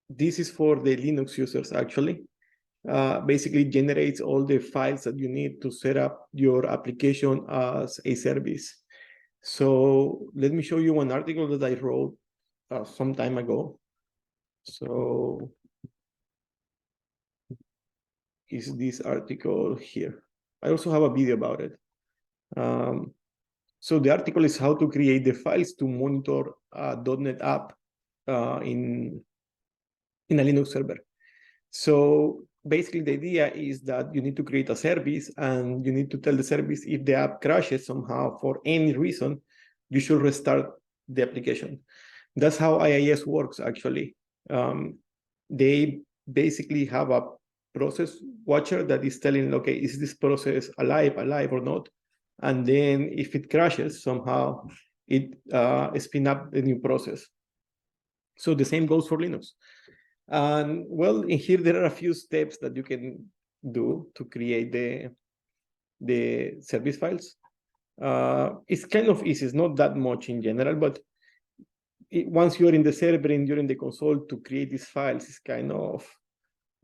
this is for the Linux users, actually. Basically generates all the files that you need to set up your application as a service. So let me show you one article that I wrote some time ago. So is this article here. I also have a video about it. So the article is how to create the files to monitor a .NET app in a Linux server. So basically the idea is that you need to create a service and you need to tell the service if the app crashes somehow for any reason, you should restart the application. That's how IIS works, actually. They basically have a process watcher that is telling, okay, is this process alive or not? And then if it crashes somehow, it spin up the new process. So the same goes for Linux. And well, in here, there are a few steps that you can do to create the service files. It's kind of easy. It's not that much in general, but once you're in the server and you're in the console to create these files, it's kind of,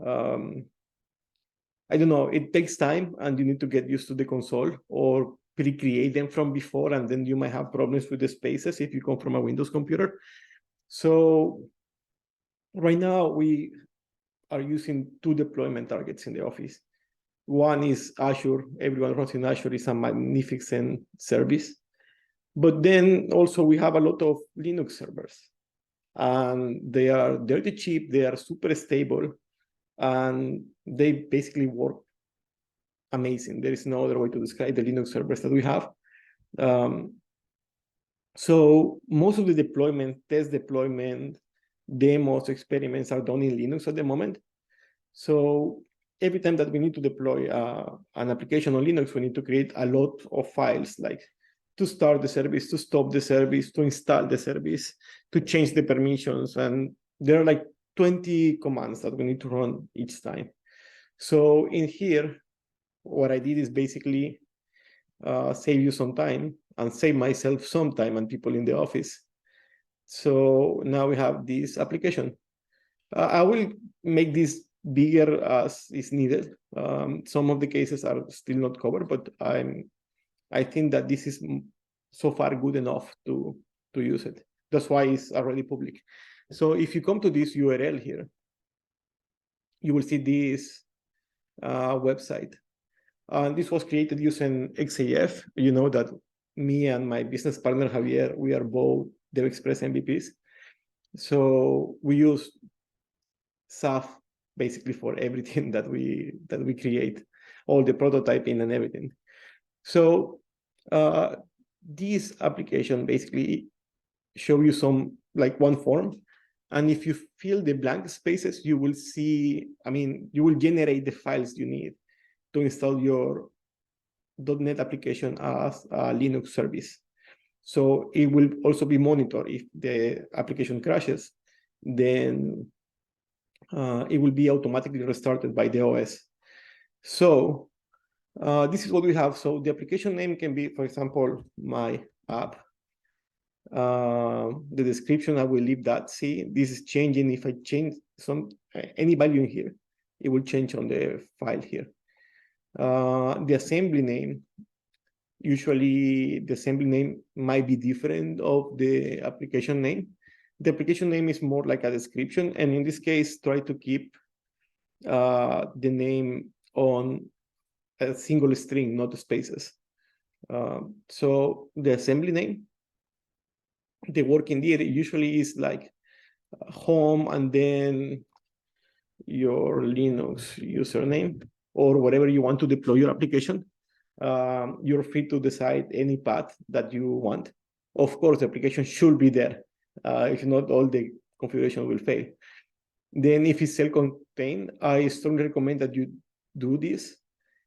I don't know, it takes time and you need to get used to the console or pre-create them from before, and then you might have problems with the spaces if you come from a Windows computer. So right now we are using two deployment targets in the office. One is Azure. Everyone runs in Azure. It's a magnificent service. But then also we have a lot of Linux servers. And they are dirty cheap. They are super stable. And they basically work amazing. There is no other way to describe the Linux servers that we have. So most of the deployment, test deployment, demos, experiments are done in Linux at the moment. So every time that we need to deploy an application on Linux, we need to create a lot of files, like to start the service, to stop the service, to install the service, to change the permissions. And there are like 20 commands that we need to run each time. So in here, what I did is basically save you some time and save myself some time and people in the office. So now we have this application. I will make this bigger as is needed. Some of the cases are still not covered, but I think that this is so far good enough to use it. That's why it's already public. So if you come to this URL here, you will see this website. This was created using XAF. You know that me and my business partner, Javier, we are both DevExpress MVPs. So we use XAF basically for everything that we create, all the prototyping and everything. So this application basically show you some, like one form. And if you fill the blank spaces, you will see, you will generate the files you need to install your .NET application as a Linux service. So it will also be monitored. If the application crashes, then it will be automatically restarted by the OS. So this is what we have. So the application name can be, for example, my app. The description, I will leave that. See, this is changing. If I change any value in here, it will change on the file here. The assembly name, usually the assembly name might be different of the application name. The application name is more like a description, and in this case, try to keep the name on a single string, not spaces. So the assembly name, the working dir usually is like home and then your Linux username or whatever you want to deploy your application. You're free to decide any path that you want. Of course, the application should be there. If not, all the configuration will fail. Then if it's self-contained, I strongly recommend that you do this.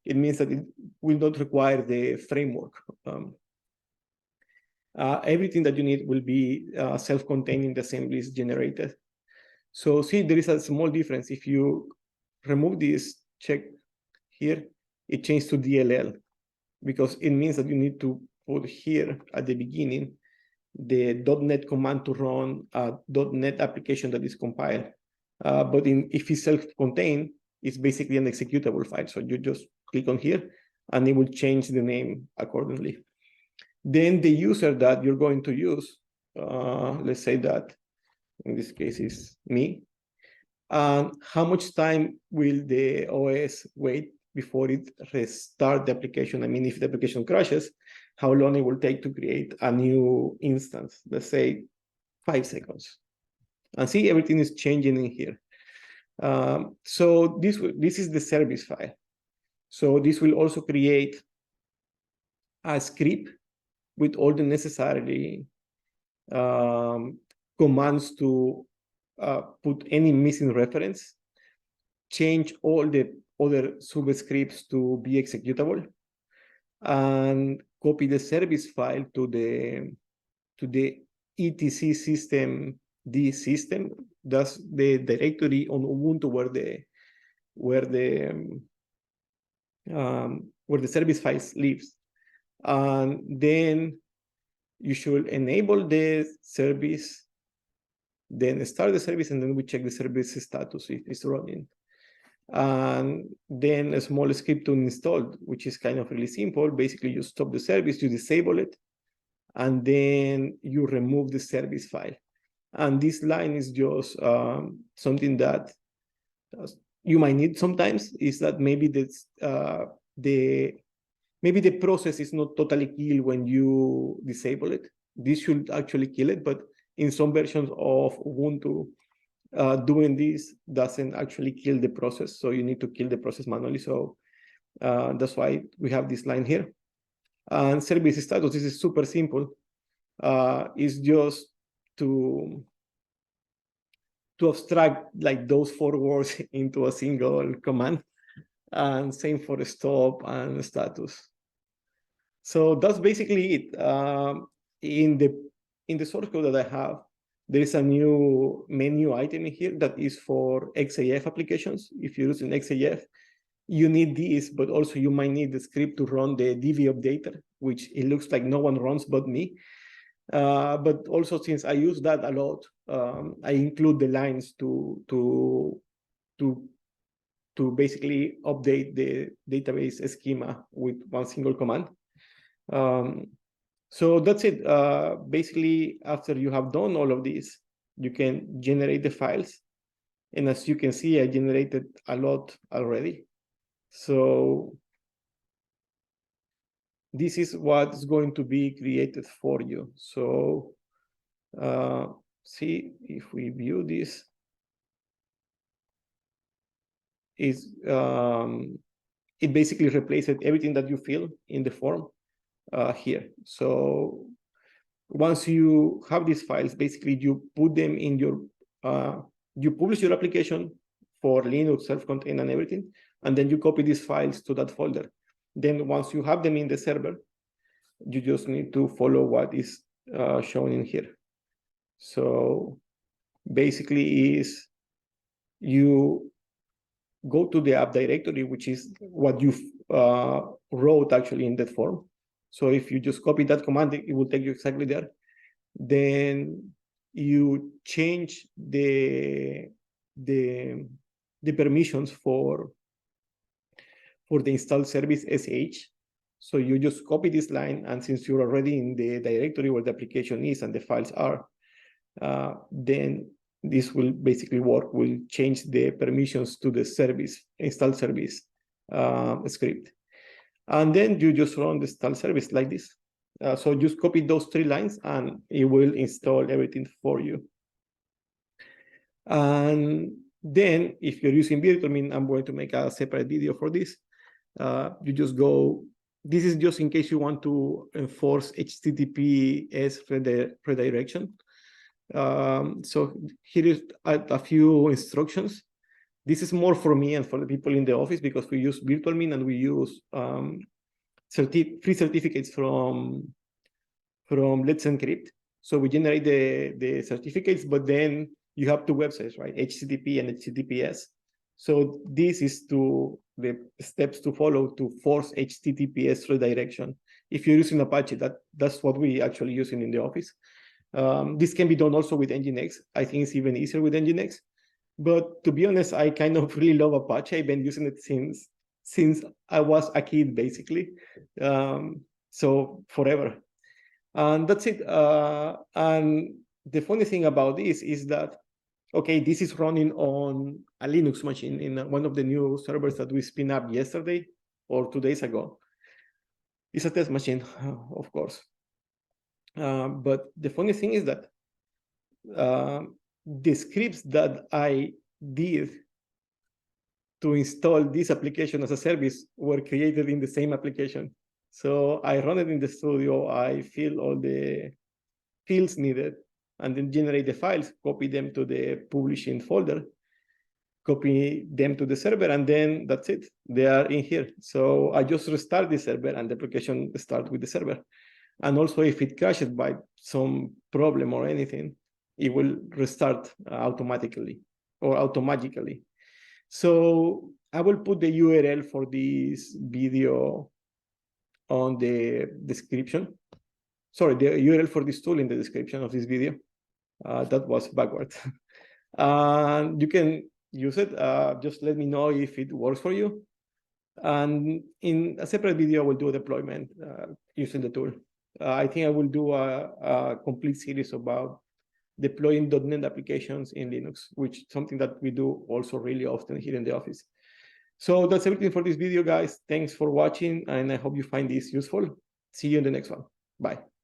It means that it will not require the framework. Everything that you need will be self-contained in the assemblies generated. So see, there is a small difference. If you remove this check here, it changes to DLL, because it means that you need to put here at the beginning the .NET command to run a .NET application that is compiled. But if it's self-contained, it's basically an executable file. So you just click on here, and it will change the name accordingly. Then the user that you're going to use, let's say that in this case is me. How much time will the OS wait before it restart the application? I mean, if the application crashes, how long it will take to create a new instance? Let's say 5 seconds. And see, everything is changing in here. So this is the service file. So this will also create a script with all the necessary commands to put any missing reference, change all the other subscripts to be executable, and copy the service file to the etc system D system. That's the directory on Ubuntu where the service files lives. And then you should enable the service, then start the service, and then we check the service status if it's running. And then a small script to install, which is kind of really simple. Basically, you stop the service, you disable it, and then you remove the service file. And this line is just something that you might need sometimes, is that maybe maybe the process is not totally killed when you disable it. This should actually kill it, but in some versions of Ubuntu, doing this doesn't actually kill the process. So you need to kill the process manually. So that's why we have this line here. And service status, this is super simple. It's just to abstract like those 4 words into a single command. And same for the stop and status. So that's basically it. In the source code that I have, there is a new menu item in here that is for XAF applications. If you're using XAF, you need this, but also you might need the script to run the DV updater, which it looks like no one runs but me. But also, since I use that a lot, I include the lines to basically update the database schema with one single command. So that's it. Basically, after you have done all of this, you can generate the files. And as you can see, I generated a lot already. So this is what's going to be created for you. So see if we view this. It basically replaces everything that you fill in the form here. So once you have these files, basically you put them in your, you publish your application for Linux, self-contained and everything, and then you copy these files to that folder. Then once you have them in the server, you just need to follow what is shown in here. So basically is you go to the app directory, which is what you wrote actually in that form. So if you just copy that command, it will take you exactly there. Then you change the permissions for the install service SH. So you just copy this line, and since you're already in the directory where the application is and the files are, then this will basically work, will change the permissions to the service, install service script. And then you just run the install service like this. So just copy those 3 lines and it will install everything for you. And then if you're using virtual, I'm going to make a separate video for this. You just go, this is just in case you want to enforce HTTPS redirection. So here is a few instructions. This is more for me and for the people in the office because we use virtual and we use free certificates from Let's Encrypt. So we generate the certificates, but then you have 2 websites, right? HTTP and HTTPS. So this is the steps to follow to force HTTPS redirection. If you're using Apache, that's what we actually using in the office. This can be done also with Nginx. I think it's even easier with Nginx. But to be honest, I kind of really love Apache. I've been using it since I was a kid, basically. So forever. And that's it. And the funny thing about this is that, okay, this is running on a Linux machine in one of the new servers that we spin up yesterday or 2 days ago. It's a test machine, of course. But the funny thing is that the scripts that I did to install this application as a service were created in the same application. So I run it in the studio, I fill all the fields needed, and then generate the files, copy them to the publishing folder, copy them to the server, and then that's it. They are in here. So I just restart the server and the application starts with the server. And also if it crashes by some problem or anything, it will restart automatically or automatically. So I will put the URL for this video on the description. Sorry, the URL for this tool in the description of this video. That was backwards. And you can use it. Just let me know if it works for you. And in a separate video, I will do a deployment using the tool. I think I will do a complete series about deploying .NET applications in Linux, which is something that we do also really often here in the office. So that's everything for this video, guys. Thanks for watching, and I hope you find this useful. See you in the next one. Bye.